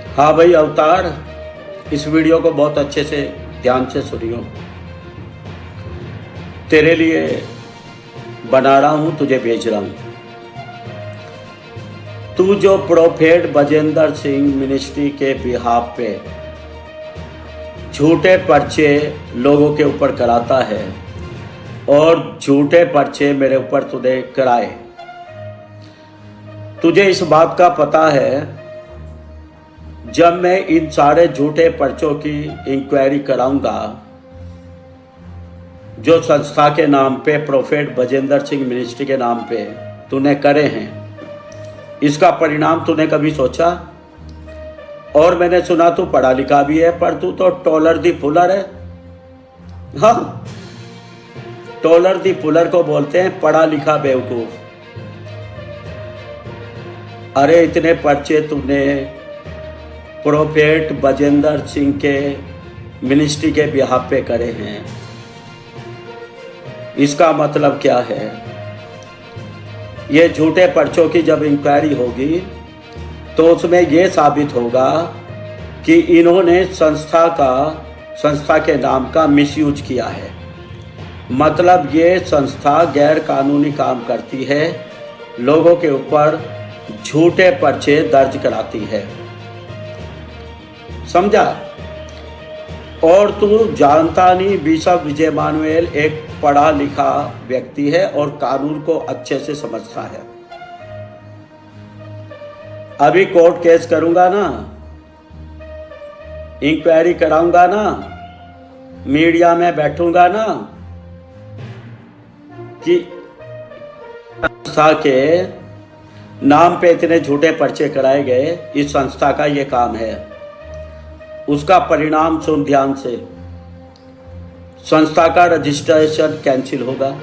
हाँ भाई अवतार, इस वीडियो को बहुत अच्छे से ध्यान से सुनियो। तेरे लिए बना रहा हूँ, तुझे भेज रहा हूँ। तू जो प्रोफेट बजेंद्र सिंह मिनिस्ट्री के बिहाफ पे झूठे पर्चे लोगों के ऊपर कराता है और झूठे पर्चे मेरे ऊपर तूने कराए, तुझे इस बात का पता है जब मैं इन सारे झूठे पर्चों की इंक्वायरी कराऊंगा जो संस्था के नाम पे प्रोफेट बजेंद्र सिंह मिनिस्ट्री के नाम पे तूने करे हैं, इसका परिणाम तूने कभी सोचा? और मैंने सुना तू पढ़ा लिखा भी है, पर तू तो टॉलर दी फुलर है। हाँ, टॉलर दी फुलर को बोलते हैं पढ़ा लिखा बेवकूफ। अरे इतने पर्चे तूने प्रोफेट बजेंद्र सिंह के मिनिस्ट्री के बिहाफ पे करे हैं, इसका मतलब क्या है? ये झूठे पर्चों की जब इंक्वायरी होगी तो उसमें यह साबित होगा कि इन्होंने संस्था के नाम का मिसयूज किया है। मतलब ये संस्था गैर कानूनी काम करती है, लोगों के ऊपर झूठे पर्चे दर्ज कराती है, समझा? और तू जानता नहीं, बिशप विजय इमानुएल एक पढ़ा लिखा व्यक्ति है और कानून को अच्छे से समझता है। अभी कोर्ट केस करूंगा ना, इंक्वायरी कराऊंगा ना, मीडिया में बैठूंगा ना कि संस्था के नाम पे इतने झूठे पर्चे कराए गए, इस संस्था का ये काम है। उसका परिणाम सुन ध्यान से, संस्था का रजिस्ट्रेशन कैंसिल होगा,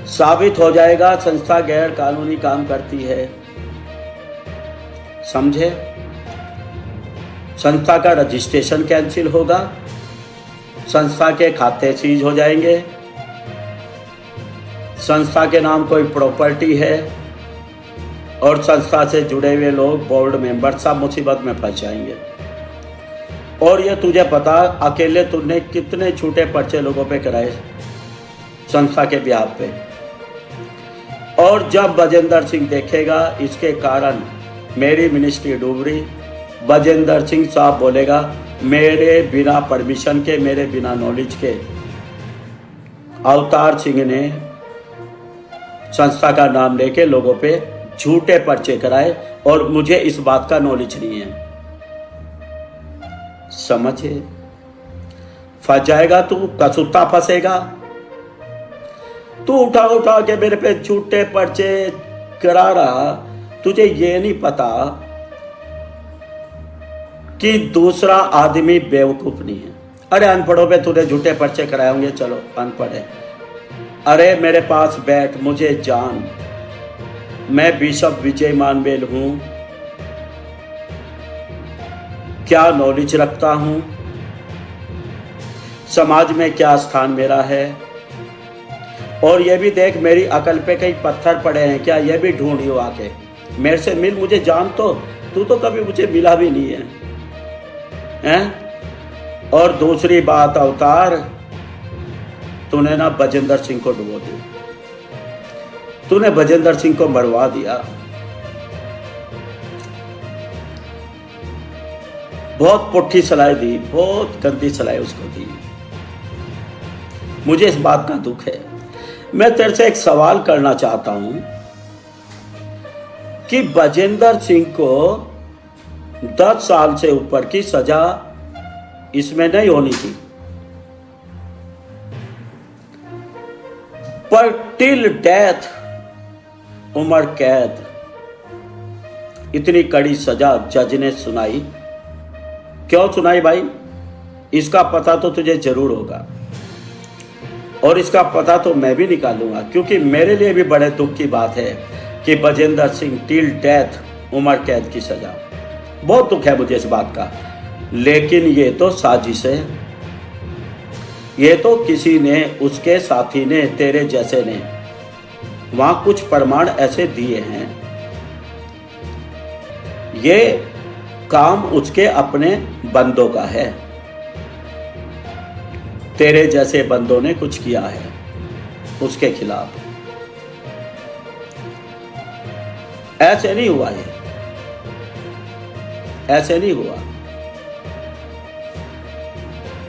साबित हो जाएगा संस्था गैर कानूनी काम करती है, समझे? संस्था का रजिस्ट्रेशन कैंसिल होगा, संस्था के खाते सीज हो जाएंगे, संस्था के नाम कोई प्रॉपर्टी है और संस्था से जुड़े हुए लोग, बोर्ड मेंबर सब मुसीबत में फंस जाएंगे। और ये तुझे पता, अकेले तूने कितने झूठे पर्चे लोगों पे कराए संस्था के बिहाफ पे। और जब बजेंद्र सिंह देखेगा इसके कारण मेरी मिनिस्ट्री डूब रही, बजेंद्र सिंह साहब बोलेगा मेरे बिना परमिशन के, मेरे बिना नॉलेज के अवतार सिंह ने संस्था का नाम लेके लोगों पे झूठे पर्चे कराए और मुझे इस बात का नॉलेज नहीं है, समझे? फंस जाएगा तू, कसूता फंसेगा तू। उठा उठा के मेरे पे झूठे पर्चे करा रहा, तुझे ये नहीं पता कि दूसरा आदमी बेवकूफ नहीं है। अरे अनपढ़ों पे तूने झूठे पर्चे कराए होंगे, चलो अनपढ़ है। अरे मेरे पास बैठ, मुझे जान, मैं बिशप विजय इमानुएल हूं, क्या नॉलेज रखता हूं, समाज में क्या स्थान मेरा है। और ये भी देख, मेरी अकल पे कई पत्थर पड़े हैं क्या, ये भी ढूंढियो आके, मेरे से मिल, मुझे जान तो, तू तो कभी मुझे मिला भी नहीं है, हैं? और दूसरी बात अवतार, तूने ना बजेंद्र सिंह को डुबो दिया, तूने बजेंद्र सिंह को मरवा दिया। बहुत पुट्ठी सलाह दी, बहुत गंदी सलाह उसको दी। मुझे इस बात का दुख है। मैं तेरे से एक सवाल करना चाहता हूं कि बजेंद्र सिंह को 10 साल से ऊपर की सजा इसमें नहीं होनी थी, पर टिल डेथ उम्र कैद, इतनी कड़ी सजा जज ने सुनाई। क्यों सुनाई भाई? इसका पता तो तुझे जरूर होगा और इसका पता तो मैं भी निकालूंगा, क्योंकि मेरे लिए भी बड़े दुख की बात है कि बजेंद्र सिंह टिल डेथ उम्र कैद की सजा। बहुत दुख है मुझे इस बात का, लेकिन ये तो साजिश है, ये तो किसी ने, उसके साथी ने, तेरे जैसे ने वहां कुछ प्रमाण ऐसे दिए हैं ये काम उसके अपने बंदों का है। तेरे जैसे बंदों ने कुछ किया है उसके खिलाफ। ऐसे नहीं हुआ, ये ऐसे नहीं हुआ।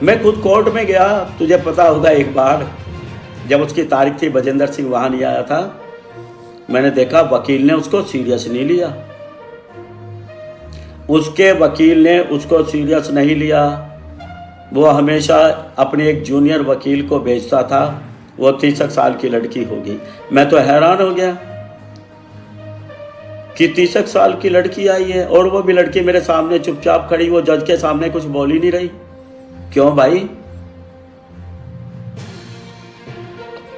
मैं खुद कोर्ट में गया, तुझे पता होगा, एक बार जब उसकी तारीख थी, बजेंद्र सिंह वहां नहीं आया था। मैंने देखा वकील ने उसको सीरियस नहीं लिया, उसके वकील ने उसको सीरियस नहीं लिया। वो हमेशा अपने एक जूनियर वकील को भेजता था, वो 30 साल की लड़की होगी। मैं तो हैरान हो गया कि 30 साल की लड़की आई है, और वो भी लड़की मेरे सामने चुपचाप खड़ी, वो जज के सामने कुछ बोल ही नहीं रही। क्यों भाई?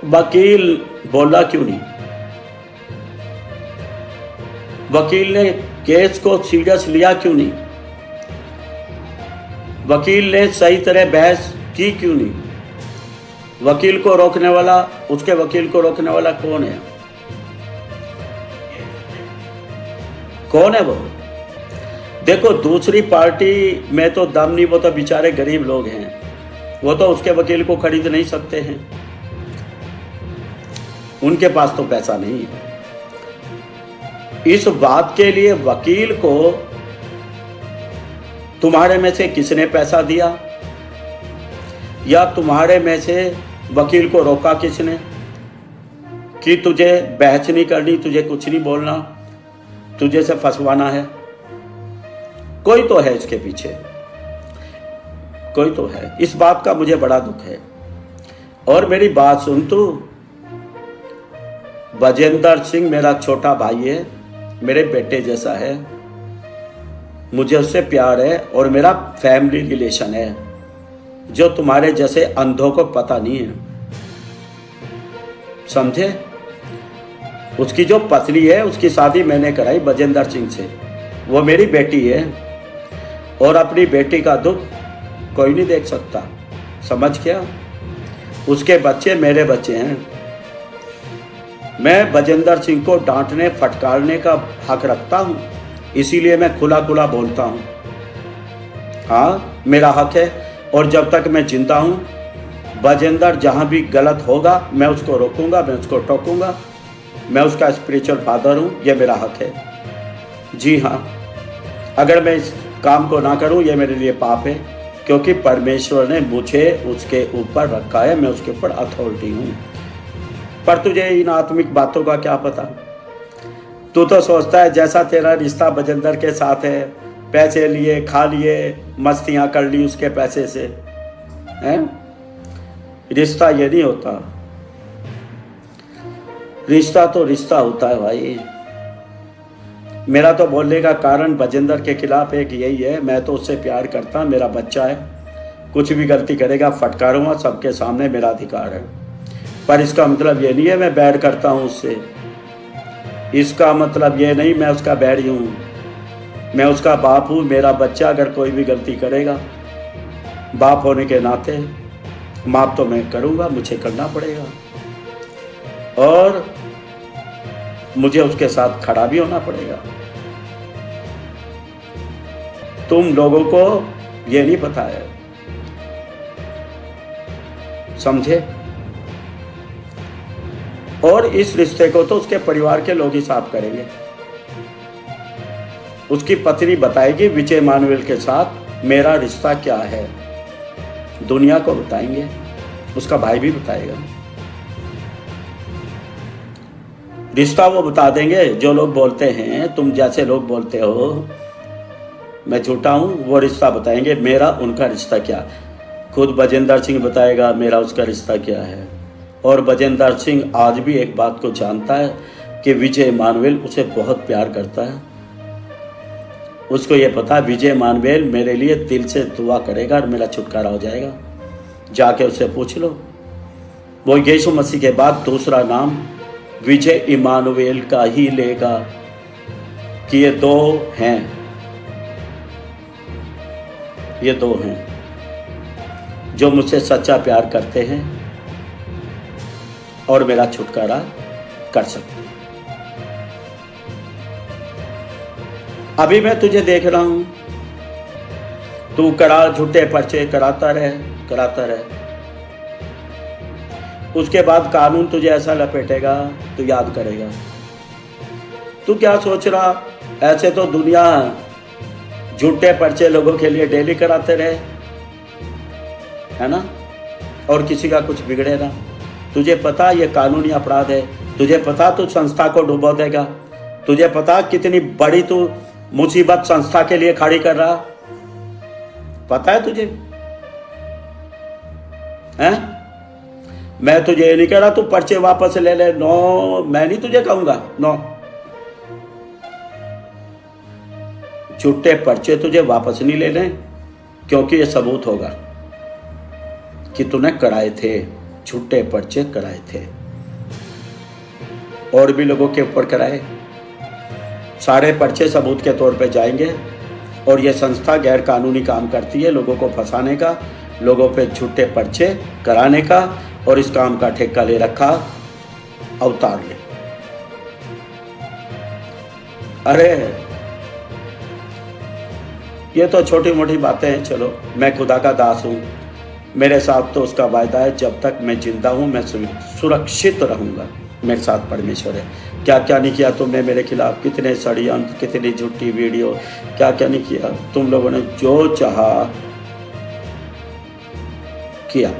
वकील बोला क्यों नहीं? वकील ने केस को सीरियस लिया क्यों नहीं? वकील ने सही तरह बहस की क्यों नहीं? वकील को रोकने वाला, उसके वकील को रोकने वाला कौन है? कौन है वो? देखो, दूसरी पार्टी में तो दम नहीं, वो तो बेचारे गरीब लोग हैं, वो तो उसके वकील को खरीद नहीं सकते हैं, उनके पास तो पैसा नहीं है। इस बात के लिए वकील को तुम्हारे में से किसने पैसा दिया, या तुम्हारे में से वकील को रोका किसने कि तुझे बहस नहीं करनी, तुझे कुछ नहीं बोलना, तुझे से फंसवाना है? कोई तो है इसके पीछे, कोई तो है। इस बात का मुझे बड़ा दुख है। और मेरी बात सुन तू, बजेंद्र सिंह मेरा छोटा भाई है, मेरे बेटे जैसा है, मुझे उससे प्यार है और मेरा फैमिली रिलेशन है, जो तुम्हारे जैसे अंधों को पता नहीं है, समझे? उसकी जो पत्नी है, उसकी शादी मैंने कराई बजेंद्र सिंह से, वो मेरी बेटी है, और अपनी बेटी का दुख कोई नहीं देख सकता, समझ गया? उसके बच्चे मेरे बच्चे हैं। मैं बजेंद्र सिंह को डांटने फटकारने का हक रखता हूं, इसीलिए मैं खुला खुला बोलता हूं। हाँ, मेरा हक है, और जब तक मैं जिंदा हूं, बजेंद्र जहां भी गलत होगा मैं उसको रोकूंगा, मैं उसको टोकूंगा। मैं उसका स्पिरिचुअल फादर हूं, यह मेरा हक है। जी हाँ, अगर मैं इस काम को ना करूं, यह मेरे लिए पाप है, क्योंकि परमेश्वर ने मुझे उसके ऊपर रखा है, मैं उसके ऊपर अथॉरिटी हूं। पर तुझे इन आत्मिक बातों का क्या पता? तू तो सोचता है जैसा तेरा रिश्ता बजेंद्र के साथ है, पैसे लिए, खा लिए, मस्तियां कर ली उसके पैसे से, हैं? रिश्ता ये नहीं होता। रिश्ता तो रिश्ता होता है भाई। मेरा तो बोलने का कारण बजेंद्र के खिलाफ एक यही है, मैं तो उससे प्यार करता, मेरा बच्चा है, कुछ भी गलती करेगा फटकारूंगा सबके सामने, मेरा अधिकार है। पर इसका मतलब ये नहीं है मैं बैर करता हूँ उससे, इसका मतलब ये नहीं मैं उसका बैरी हूँ, मैं उसका बाप हूँ। मेरा बच्चा अगर कोई भी गलती करेगा, बाप होने के नाते माफ तो मैं करूँगा, मुझे करना पड़ेगा, और मुझे उसके साथ खड़ा भी होना पड़ेगा। तुम लोगों को ये नहीं पता है, समझे? और इस रिश्ते को तो उसके परिवार के लोग ही साफ करेंगे। उसकी पत्नी बताएगी विजय इमानुएल के साथ मेरा रिश्ता क्या है, दुनिया को बताएंगे, उसका भाई भी बताएगा। रिश्ता वो बता देंगे। जो लोग बोलते हैं, तुम जैसे लोग बोलते हो मैं झूठा हूं, वो रिश्ता बताएंगे मेरा उनका रिश्ता क्या। खुद बजेंद्र सिंह बताएगा मेरा उसका रिश्ता क्या है। और बजेंद्र सिंह आज भी एक बात को जानता है कि विजय इमानुएल उसे बहुत प्यार करता है। उसको ये पता है विजय इमानुएल मेरे लिए दिल से दुआ करेगा और मेरा छुटकारा हो जाएगा। जाके उससे पूछ लो, वो यीशु मसीह के बाद दूसरा नाम विजय इमानुएल का ही लेगा कि ये दो हैं, ये दो हैं जो मुझसे सच्चा प्यार करते हैं और मेरा छुटकारा कर सकते हैं। अभी मैं तुझे देख रहा हूं, तू कड़ा झूठे पर्चे कराता रहे। उसके बाद कानून तुझे ऐसा लपेटेगा तू याद करेगा। तू क्या सोच रहा, ऐसे तो दुनिया झूठे पर्चे लोगों के लिए डेली कराते रहे, है ना, और किसी का कुछ बिगड़े ना। तुझे पता ये कानूनी अपराध है, तुझे पता तू संस्था को डुबो देगा, तुझे पता कितनी बड़ी तू मुसीबत संस्था के लिए खड़ी कर रहा, पता है तुझे? हैं? मैं तुझे ये नहीं कह रहा तू पर्चे वापस ले ले, नो, मैं नहीं तुझे कहूंगा, नो। झूठे पर्चे तुझे वापस नहीं लेने, क्योंकि ये सबूत होगा कि तूने कराए थे, झूठे पर्चे कराए थे, और भी लोगों के ऊपर कराए। सारे पर्चे सबूत के तौर पे जाएंगे, और ये संस्था गैर कानूनी काम करती है, लोगों को फंसाने का, लोगों पे झूठे पर्चे कराने का, और इस काम का ठेका ले रखा अवतार ने। अरे ये तो छोटी मोटी बातें हैं, चलो, मैं खुदा का दास हूं, मेरे साथ तो उसका वायदा है, जब तक मैं जिंदा हूं मैं सुरक्षित रहूंगा, मेरे साथ परमेश्वर है। क्या क्या नहीं किया तुमने मेरे खिलाफ, कितने षड्यंत्र, कितनी झूठी वीडियो, क्या क्या नहीं किया। तुम लोगों ने जो चाहा किया,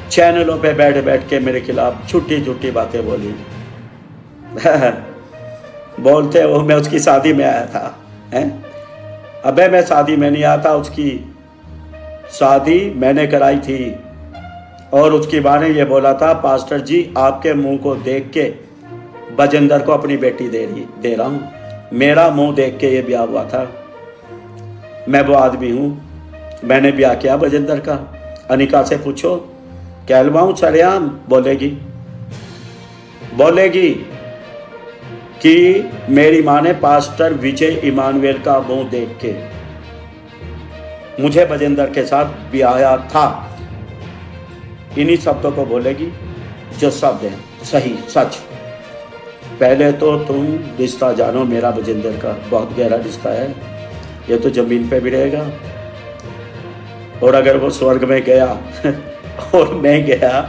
चैनलों पे बैठ बैठ के मेरे खिलाफ झूठी झूठी बातें बोली। बोलते हो मैं उसकी शादी में आया था, हैं? अबे मैं शादी में नहीं आया था, उसकी शादी मैंने कराई थी, और उसकी माँ ने ये बोला था, पास्टर जी आपके मुंह को देख के बजेंद्र को अपनी बेटी दे रहा हूँ, मेरा मुंह देख के ये ब्याह हुआ था। मैं वो आदमी हूँ, मैंने ब्याह किया बजेंद्र का। अनिका से पूछो, कहलवाऊं सरेआम, बोलेगी कि मेरी माँ ने पास्टर विजय इमानुएल का मुंह देख के मुझे बजेंद्र के साथ ब्याह था। इन्हीं शब्दों को बोलेगी जो शब्द हैं सही सच। पहले तो तुम रिश्ता जानो, मेरा बजेंद्र का बहुत गहरा रिश्ता है, ये तो जमीन पे भी रहेगा, और अगर वो स्वर्ग में गया और मैं गया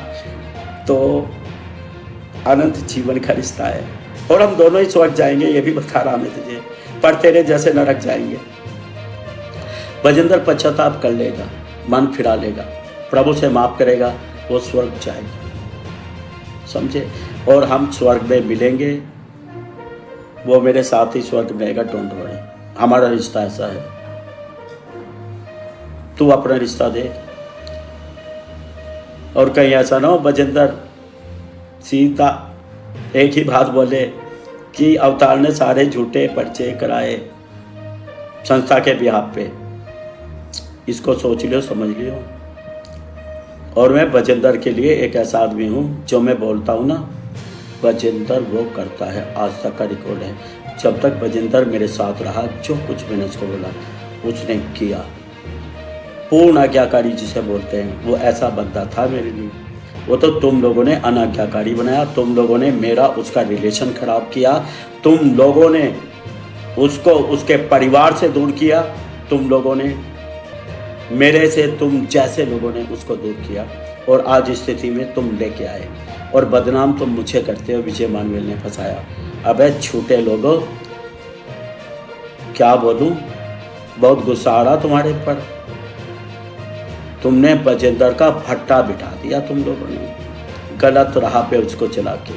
तो अनंत जीवन का रिश्ता है, और हम दोनों ही स्वर्ग जाएंगे, ये भी बता रहा मैं तुझे, पर तेरे जैसे नरक जाएंगे। बजेंद्र पश्चाताप कर लेगा, मन फिरा लेगा, प्रभु से माफ करेगा, वो स्वर्ग जाएगा, समझे, और हम स्वर्ग में मिलेंगे, वो मेरे साथ ही स्वर्ग में आएगा, डोंट वरी। हमारा रिश्ता ऐसा है, तू अपना रिश्ता देख, और कहीं ऐसा ना हो बजेंद्र सीधा एक ही बात बोले कि अवतार ने सारे झूठे पर्चे कराए संस्था के बिहाफ पे। इसको सोच लियो, समझ लियो। और मैं बजेंद्र के लिए एक ऐसा आदमी हूँ, जो मैं बोलता हूँ ना, बजेंद्र वो करता है, आज तक का रिकॉर्ड है। जब तक बजेंद्र मेरे साथ रहा, जो कुछ मैंने उसको बोला उसने किया। पूर्ण आज्ञाकारी जिसे बोलते हैं, वो ऐसा बंदा था मेरे लिए। वो तो तुम लोगों ने अनाज्ञाकारी बनाया, तुम लोगों ने मेरा उसका रिलेशन खराब किया, तुम लोगों ने उसको उसके परिवार से दूर किया, तुम लोगों ने मेरे से, तुम जैसे लोगों ने उसको दूर किया, और आज इस स्थिति में तुम लेके आए, और बदनाम तुम मुझे करते हो, विजय इमानुएल ने फंसाया। अबे झूठे लोगों, क्या बोलूं, बहुत गुस्सा आ रहा तुम्हारे पर। तुमने बजेंद्र का भट्टा बिठा दिया तुम लोगों ने, गलत राह पे उसको चला के।